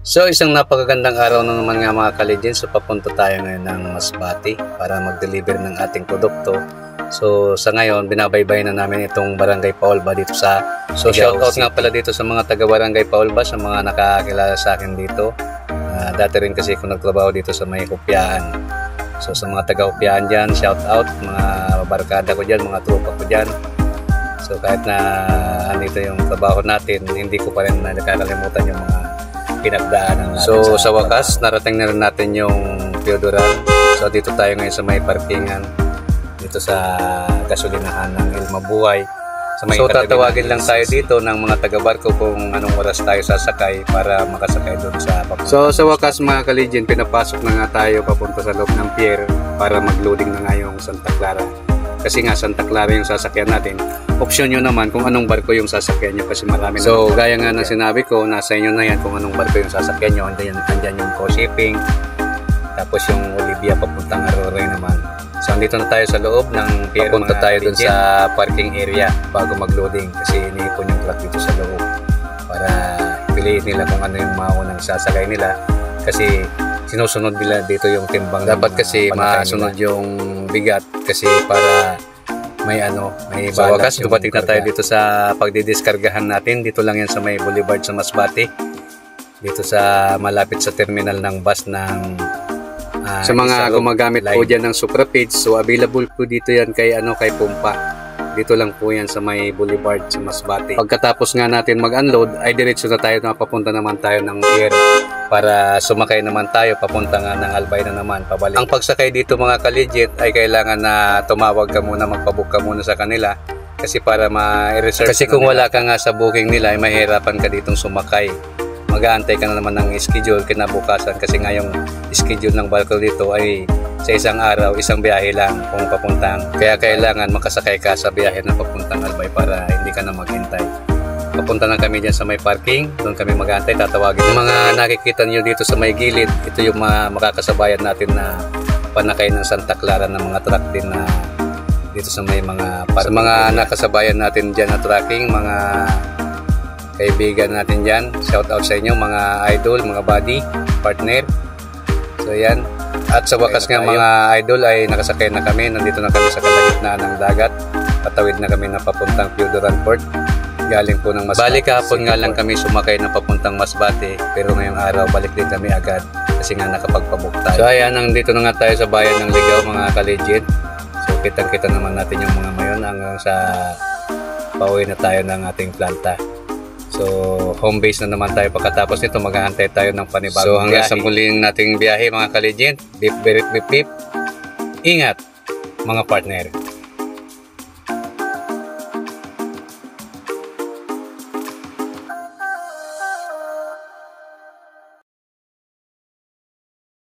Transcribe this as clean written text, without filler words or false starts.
So isang napakagandang araw na naman nga mga ka-legends. So papunta tayo ngayon ng Masbate para mag-deliver ng ating produkto. So sa ngayon binabaybay na namin itong Barangay Paulba dito sa shoutout nga pala dito sa mga taga Barangay Paulba, sa mga nakakilala sa akin dito. Dati rin kasi ako nagtrabaho dito sa may Hupyaan. So sa mga taga Hupyaan dyan, shoutout, mga barkada ko dyan, mga tropa ko dyan. So kahit na andito yung trabaho natin, hindi ko pa rin nakakalimutan yung mga pinagdaanan natin. So sa wakas, narating na rin natin yung Piodoran. So dito tayo ngayon sa may parkingan, dito sa gasolinahan ng Ilmabuhay. So tatawagin lang tayo dito ng mga taga-barko kung anong oras tayo sasakay para makasakay doon sa papunta. So sa wakas mga ka-legend, pinapasok na nga tayo papunta sa loob ng pier para mag-loading na nga yung Santa Clara. Kasi nga Santa Clara yung sasakyan natin. Option nyo naman kung anong barko yung sasakyan nyo kasi marami. So gaya nga ng sinabi ko, nasa inyo na yan kung anong barko yung sasakyan nyo. Andyan yung co-shipping, tapos yung Olivia papuntang Aroray naman. So andito na tayo sa loob ng pier. Papunta tayo dun sa parking area bago mag-loading kasi iniipon yung truck dito sa loob para piliin nila kung ano yung maunang sasakay nila kasi sinusunod nila dito yung timbang. Dapat kasi masunod yung bigat kasi para may may balance. So wakas, dumating na tayo dito sa pagdidiskargahan natin. Dito lang yan sa may Boulevard sa Masbate. Dito sa malapit sa terminal ng bus ng sa mga gumagamit po dyan ng Suprapage. So available po dito yan kay kay Pumpa. Dito lang po yan sa may Boulevard sa Masbate. Pagkatapos nga natin mag-unload ay diretso na tayo, papunta naman tayo ng pier para sumakay naman tayo papunta nga ng Albay na naman pabalik. Ang pagsakay dito mga ka-legit ay kailangan na tumawag ka muna, magpabook ka muna sa kanila kasi para ma-reserve. Kasi kung wala ka nga sa booking nila ay mahirapan ka ditong sumakay. Mag-aantay ka na naman ng schedule kinabukasan kasi nga yung schedule ng barko dito ay sa isang araw, isang biyahe lang kung papuntang. Kaya kailangan makasakay ka sa biyahe na papuntang Albay para hindi ka na maghintay. Papunta na kami dyan sa may parking, doon kami mag-aantay, tatawagin. Yung mga nakikita nyo dito sa may gilid, ito yung mga makakasabayan natin na panakay ng Santa Clara ng mga truck din na dito sa may mga parking. Sa mga nakasabayan natin dyan na trucking, mga kaibigan natin dyan, shout out sa inyo mga idol, mga buddy, partner. So yan. At sa wakas nga mga idol ay nakasakay na kami, nandito na kami sa kalagitnaan ng dagat. Patawid na kami na papuntang Piodoran Port. Galing po ng Masbate. Balik kahapon nga lang kami sumakay na papuntang Masbate, pero ngayong araw balik din kami agad kasi nga nakapagpabook tayo. So ayan, nandito na nga tayo sa bayan ng Ligaw mga ka-legend. So kitang-kita naman natin yung mga mayon hanggang sa pauwi na tayo ng ating planta. So home base na naman tayo pagkatapos nito, mag-aantay tayo ng panibagong biyahe. So hanggang sa muling nating biyahe mga ka-legend. Beep, beep, beep, beep. Ingat mga partner.